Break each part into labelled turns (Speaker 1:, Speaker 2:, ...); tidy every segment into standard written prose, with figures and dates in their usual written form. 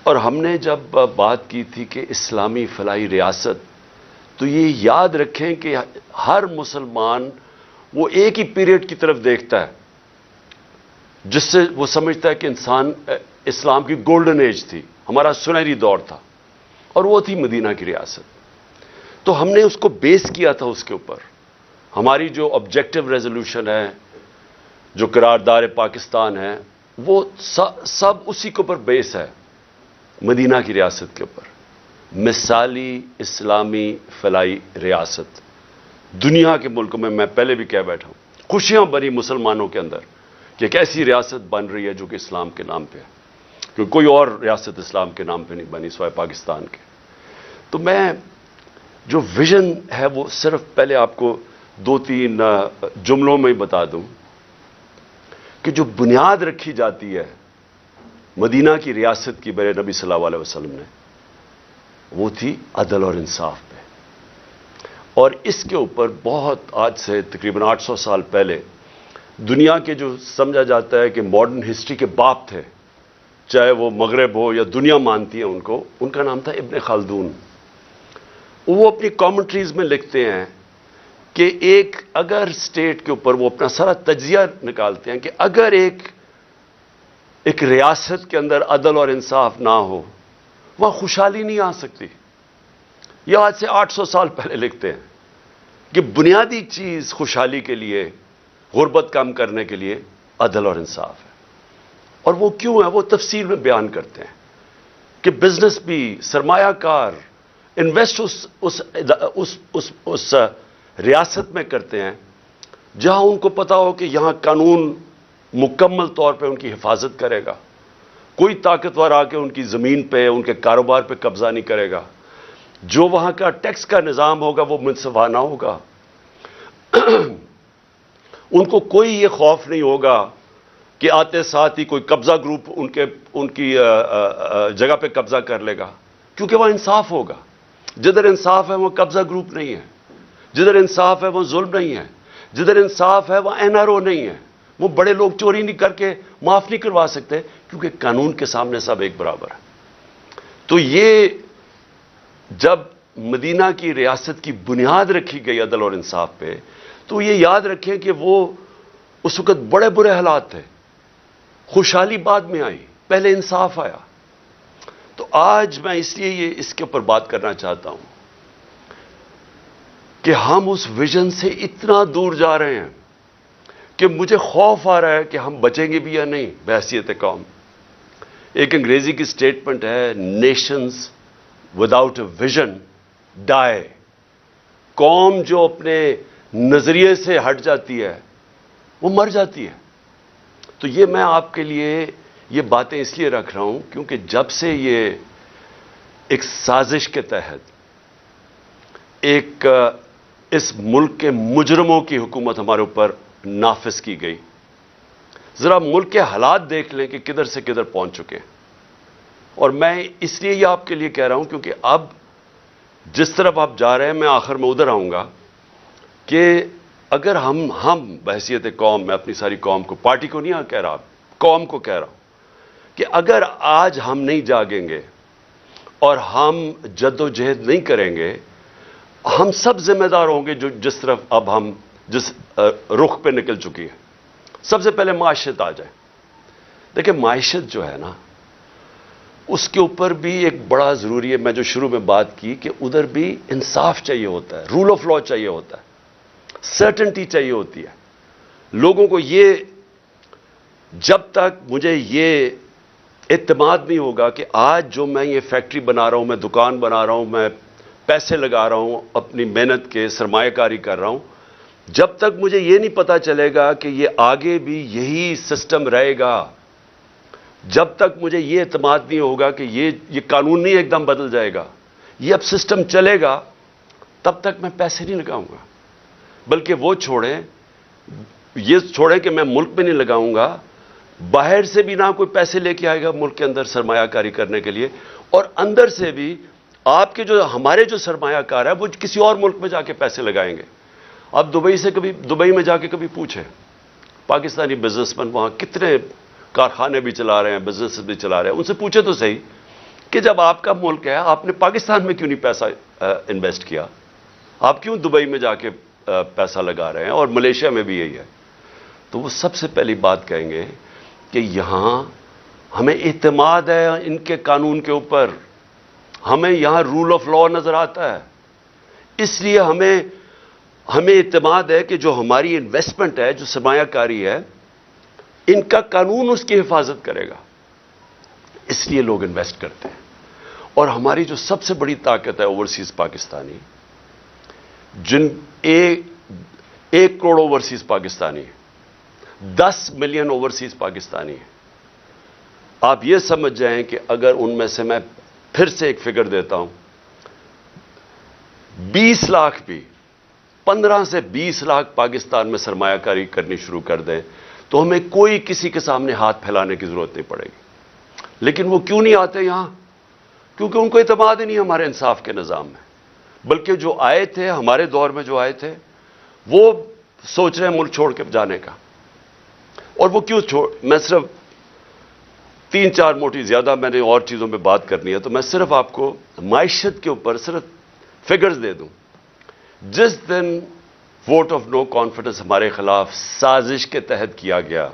Speaker 1: اور ہم نے جب بات کی تھی کہ اسلامی فلاحی ریاست، تو یہ یاد رکھیں کہ ہر مسلمان وہ ایک ہی پیریڈ کی طرف دیکھتا ہے جس سے وہ سمجھتا ہے کہ اسلام کی گولڈن ایج تھی، ہمارا سنہری دور تھا، اور وہ تھی مدینہ کی ریاست۔ تو ہم نے اس کو بیس کیا تھا، اس کے اوپر ہماری جو آبجیکٹو ریزولوشن ہے، جو قرارداد پاکستان ہے، وہ سب اسی کے اوپر بیس ہے، مدینہ کی ریاست کے اوپر، مثالی اسلامی فلاحی ریاست۔ دنیا کے ملکوں میں پہلے بھی کہہ بیٹھا ہوں، خوشیاں بنی مسلمانوں کے اندر کہ ایک ایسی ریاست بن رہی ہے جو کہ اسلام کے نام پہ ہے، کیونکہ کوئی اور ریاست اسلام کے نام پہ نہیں بنی سوائے پاکستان کے۔ تو میں جو ویژن ہے وہ صرف پہلے آپ کو 2-3 جملوں میں ہی بتا دوں کہ جو بنیاد رکھی جاتی ہے مدینہ کی ریاست کی میرے نبی صلی اللہ علیہ وسلم نے، وہ تھی عدل اور انصاف پہ۔ اور اس کے اوپر بہت آج سے تقریباً 800 سال پہلے دنیا کے جو سمجھا جاتا ہے کہ ماڈرن ہسٹری کے باپ تھے، چاہے وہ مغرب ہو یا دنیا مانتی ہے ان کو، ان کا نام تھا ابن خلدون۔ وہ اپنی کامنٹریز میں لکھتے ہیں کہ اگر اسٹیٹ کے اوپر وہ اپنا سارا تجزیہ نکالتے ہیں کہ اگر ایک ریاست کے اندر عدل اور انصاف نہ ہو، وہاں خوشحالی نہیں آ سکتی۔ یہ آج سے 800 سال پہلے لکھتے ہیں کہ بنیادی چیز خوشحالی کے لیے، غربت کم کرنے کے لیے عدل اور انصاف ہے۔ اور وہ کیوں ہے وہ تفصیل میں بیان کرتے ہیں کہ بزنس بھی، سرمایہ کار انویسٹ اس ریاست میں کرتے ہیں جہاں ان کو پتا ہو کہ یہاں قانون مکمل طور پہ ان کی حفاظت کرے گا، کوئی طاقتور آ کے ان کی زمین پہ، ان کے کاروبار پہ قبضہ نہیں کرے گا، جو وہاں کا ٹیکس کا نظام ہوگا وہ منصفانہ ہوگا، ان کو کوئی یہ خوف نہیں ہوگا کہ آتے ساتھ ہی کوئی قبضہ گروپ ان کی جگہ پہ قبضہ کر لے گا، کیونکہ وہ انصاف ہوگا۔ جدھر انصاف ہے وہ قبضہ گروپ نہیں ہے، جدھر انصاف ہے وہ ظلم نہیں ہے، جدھر انصاف ہے وہ NRO نہیں ہے، وہ بڑے لوگ چوری نہیں کر کے معاف نہیں کروا سکتے، کیونکہ قانون کے سامنے سب ایک برابر ہے۔ تو یہ جب مدینہ کی ریاست کی بنیاد رکھی گئی عدل اور انصاف پہ، تو یہ یاد رکھیں کہ وہ اس وقت بڑے برے حالات تھے، خوشحالی بعد میں آئی، پہلے انصاف آیا۔ تو آج میں اس لیے اس کے اوپر بات کرنا چاہتا ہوں کہ ہم اس ویژن سے اتنا دور جا رہے ہیں کہ مجھے خوف آ رہا ہے کہ ہم بچیں گے بھی یا نہیں بحیثیت قوم۔ ایک انگریزی کی سٹیٹمنٹ ہے، نیشنز وداؤٹ اے ویژن ڈائی۔ قوم جو اپنے نظریے سے ہٹ جاتی ہے وہ مر جاتی ہے۔ تو یہ میں آپ کے لیے یہ باتیں اس لیے رکھ رہا ہوں کیونکہ جب سے یہ ایک سازش کے تحت اس ملک کے مجرموں کی حکومت ہمارے اوپر نافذ کی گئی، ذرا ملک کے حالات دیکھ لیں کہ کدھر سے کدھر پہنچ چکے ہیں۔ اور میں اس لیے یہ آپ کے لیے کہہ رہا ہوں کیونکہ اب جس طرف آپ جا رہے ہیں میں آخر میں ادھر آؤں گا کہ اگر ہم بحیثیت قوم، میں اپنی ساری قوم کو، پارٹی کو نہیں کہہ رہا، قوم کو کہہ رہا ہوں کہ اگر آج ہم نہیں جاگیں گے اور ہم جد و جہد نہیں کریں گے، ہم سب ذمہ دار ہوں گے جس طرف اب ہم جس رخ پہ نکل چکی ہے۔ سب سے پہلے معیشت آ جائے۔ دیکھیں معیشت جو ہے نا، اس کے اوپر بھی ایک بڑا ضروری ہے، میں جو شروع میں بات کی کہ ادھر بھی انصاف چاہیے ہوتا ہے، رول آف لا چاہیے ہوتا ہے، سرٹنٹی چاہیے ہوتی ہے لوگوں کو۔ یہ جب تک مجھے یہ اعتماد نہیں ہوگا کہ آج جو میں یہ فیکٹری بنا رہا ہوں، میں دکان بنا رہا ہوں، میں پیسے لگا رہا ہوں، اپنی محنت کے سرمایہ کاری کر رہا ہوں، جب تک مجھے یہ نہیں پتا چلے گا کہ یہ آگے بھی یہی سسٹم رہے گا، جب تک مجھے یہ اعتماد نہیں ہوگا کہ یہ قانون نہیں ایک دم بدل جائے گا، یہ اب سسٹم چلے گا، تب تک میں پیسے نہیں لگاؤں گا۔ بلکہ وہ یہ چھوڑیں کہ میں ملک میں نہیں لگاؤں گا، باہر سے بھی نہ کوئی پیسے لے کے آئے گا ملک کے اندر سرمایہ کاری کرنے کے لیے، اور اندر سے بھی آپ کے ہمارے جو سرمایہ کار ہے وہ کسی اور ملک میں جا کے پیسے لگائیں گے۔ اب دبئی میں جا کے کبھی پوچھیں، پاکستانی بزنس مین وہاں کتنے کارخانے بھی چلا رہے ہیں، بزنس بھی چلا رہے ہیں، ان سے پوچھے تو صحیح کہ جب آپ کا ملک ہے آپ نے پاکستان میں کیوں نہیں پیسہ انویسٹ کیا؟ آپ کیوں دبئی میں جا کے پیسہ لگا رہے ہیں؟ اور ملیشیا میں بھی یہی ہے. تو وہ سب سے پہلی بات کہیں گے کہ یہاں ہمیں اعتماد ہے ان کے قانون کے اوپر، ہمیں یہاں رول آف لا نظر آتا ہے، اس لیے ہمیں اعتماد ہے کہ جو ہماری انویسٹمنٹ ہے، جو سرمایہ کاری ہے، ان کا قانون اس کی حفاظت کرے گا، اس لیے لوگ انویسٹ کرتے ہیں. اور ہماری جو سب سے بڑی طاقت ہے اوورسیز پاکستانی، جن 1 crore overseas Pakistani, 10 million overseas Pakistani ہیں. آپ یہ سمجھ جائیں کہ اگر ان میں سے میں پھر سے ایک فگر دیتا ہوں، 20 لاکھ بھی 15 سے 20 لاکھ پاکستان میں سرمایہ کاری کرنی شروع کر دیں تو ہمیں کوئی کسی کے سامنے ہاتھ پھیلانے کی ضرورت نہیں پڑے گی. لیکن وہ کیوں نہیں آتے یہاں؟ کیونکہ ان کو اعتماد ہی نہیں ہمارے انصاف کے نظام میں. بلکہ جو آئے تھے ہمارے دور میں، جو آئے تھے وہ سوچ رہے ہیں ملک چھوڑ کے جانے کا. اور وہ کیوں میں صرف 3-4 موٹی، زیادہ میں نے اور چیزوں پہ بات کرنی ہے، تو میں صرف آپ کو معیشت کے اوپر صرف فگرز دے دوں. جس دن ووٹ آف نو کانفیڈنس ہمارے خلاف سازش کے تحت کیا گیا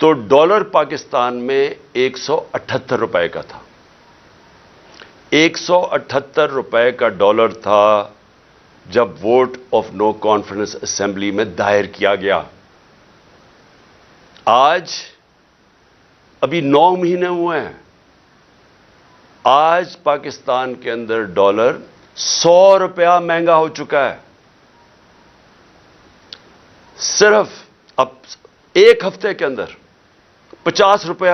Speaker 1: تو ڈالر پاکستان میں 178 روپے کا تھا. 178 روپے کا ڈالر تھا جب vote of no confidence assembly میں دائر کیا گیا. آج ابھی 9 مہینے ہوئے ہیں، آج پاکستان کے اندر ڈالر 100 روپیہ مہنگا ہو چکا ہے. صرف اب 1 ہفتے کے اندر 50 روپیہ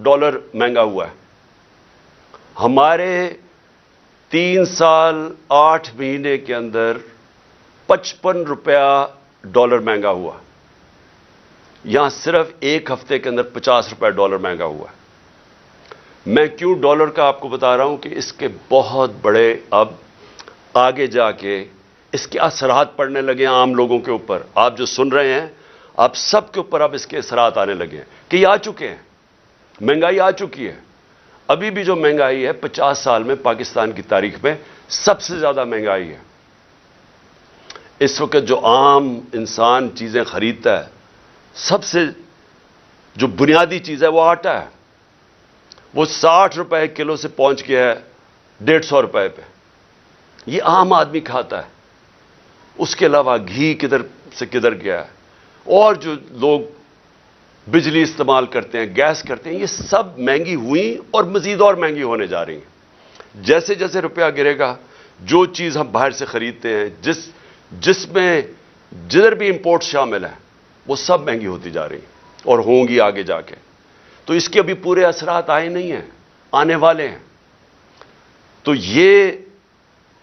Speaker 1: ڈالر مہنگا ہوا ہے. ہمارے 3 سال 8 مہینے کے اندر 55 روپیہ ڈالر مہنگا ہوا. یہاں صرف 1 ہفتے کے اندر 50 روپے ڈالر مہنگا ہوا ہے. میں کیوں ڈالر کا آپ کو بتا رہا ہوں کہ اس کے بہت بڑے اب آگے جا کے اس کے اثرات پڑنے لگے ہیں عام لوگوں کے اوپر. آپ جو سن رہے ہیں، آپ سب کے اوپر اب اس کے اثرات آنے لگے ہیں کہ یہ آ چکے ہیں. مہنگائی آ چکی ہے. ابھی بھی جو مہنگائی ہے 50 سال میں پاکستان کی تاریخ میں سب سے زیادہ مہنگائی ہے. اس وقت جو عام انسان چیزیں خریدتا ہے، سب سے جو بنیادی چیز ہے وہ آٹا ہے. وہ 60 روپے کلو سے پہنچ گیا ہے 150 روپے پہ. یہ عام آدمی کھاتا ہے. اس کے علاوہ گھی کدھر سے کدھر گیا ہے. اور جو لوگ بجلی استعمال کرتے ہیں، گیس کرتے ہیں، یہ سب مہنگی ہوئی اور مزید اور مہنگی ہونے جا رہی ہیں. جیسے جیسے روپیہ گرے گا، جو چیز ہم باہر سے خریدتے ہیں، جس میں جدھر بھی امپورٹ شامل ہے، وہ سب مہنگی ہوتی جا رہی ہیں اور ہوں گی آگے جا کے. تو اس کے ابھی پورے اثرات آئے نہیں ہیں، آنے والے ہیں. تو یہ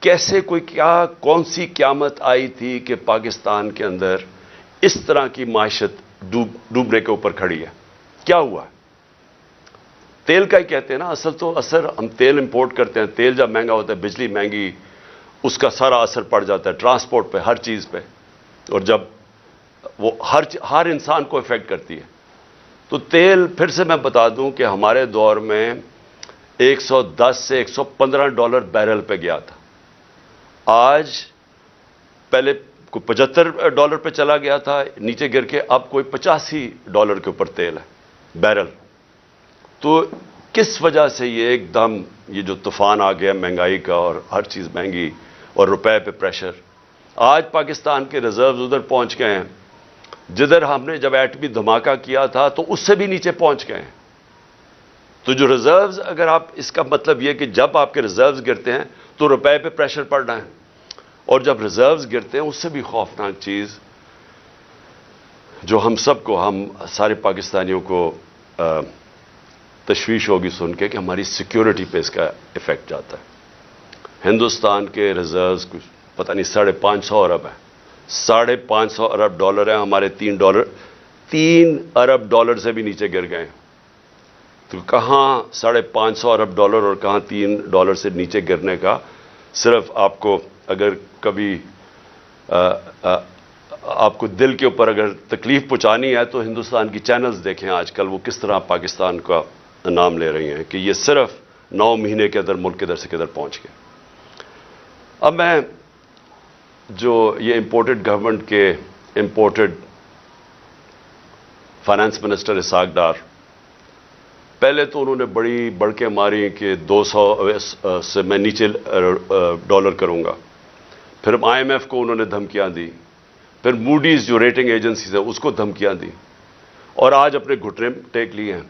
Speaker 1: کیسے کون سی قیامت آئی تھی کہ پاکستان کے اندر اس طرح کی معیشت ڈوبنے کے اوپر کھڑی ہے؟ کیا ہوا؟ تیل کا ہی کہتے ہیں نا. اثر ہم تیل امپورٹ کرتے ہیں. تیل جب مہنگا ہوتا ہے، بجلی مہنگی، اس کا سارا اثر پڑ جاتا ہے ٹرانسپورٹ پہ، ہر چیز پہ. اور جب وہ ہر انسان کو افیکٹ کرتی ہے. تو تیل پھر سے میں بتا دوں کہ ہمارے دور میں 110 سے 115 ڈالر بیرل پہ گیا تھا. آج پہلے کوئی 75 ڈالر پہ چلا گیا تھا نیچے گر کے، اب کوئی 85 ڈالر کے اوپر تیل ہے بیرل. تو کس وجہ سے یہ ایک دم یہ جو طوفان آ گیا مہنگائی کا، اور ہر چیز مہنگی اور روپے پہ پریشر. آج پاکستان کے ریزروز ادھر پہنچ گئے ہیں جدھر ہم نے جب ایٹمی دھماکہ کیا تھا تو اس سے بھی نیچے پہنچ گئے ہیں. تو جو ریزروز، اگر آپ اس کا مطلب یہ کہ جب آپ کے ریزروز گرتے ہیں تو روپے پہ پریشر پڑ رہا ہے، اور جب ریزروز گرتے ہیں اس سے بھی خوفناک چیز جو ہم سارے پاکستانیوں کو تشویش ہوگی سن کے کہ ہماری سیکیورٹی پہ اس کا ایفیکٹ جاتا ہے. ہندوستان کے ریزروز کچھ پتہ نہیں 550 ارب ہیں. 550 ارب ڈالر ہیں. ہمارے 3 ارب ڈالر سے بھی نیچے گر گئے. تو کہاں 550 ارب ڈالر اور کہاں 3 ڈالر سے نیچے گرنے کا. صرف آپ کو اگر کبھی آپ کو دل کے اوپر اگر تکلیف پہنچانی ہے تو ہندوستان کی چینلز دیکھیں آج کل وہ کس طرح پاکستان کا نام لے رہی ہیں کہ یہ صرف 9 مہینے کے اندر ملک کدھر سے کدھر پہنچ گئے۔ اب میں جو یہ امپورٹڈ گورنمنٹ کے imported finance minister Ishaq Dar, پہلے تو انہوں نے بڑی بڑکیں ماری کہ 200 سے میں نیچے ڈالر کروں گا، پھر IMF کو انہوں نے دھمکیاں دی، پھر موڈیز جو ریٹنگ ایجنسیز ہے اس کو دھمکیاں دی، اور آج اپنے گھٹنے ٹیک لیے ہیں۔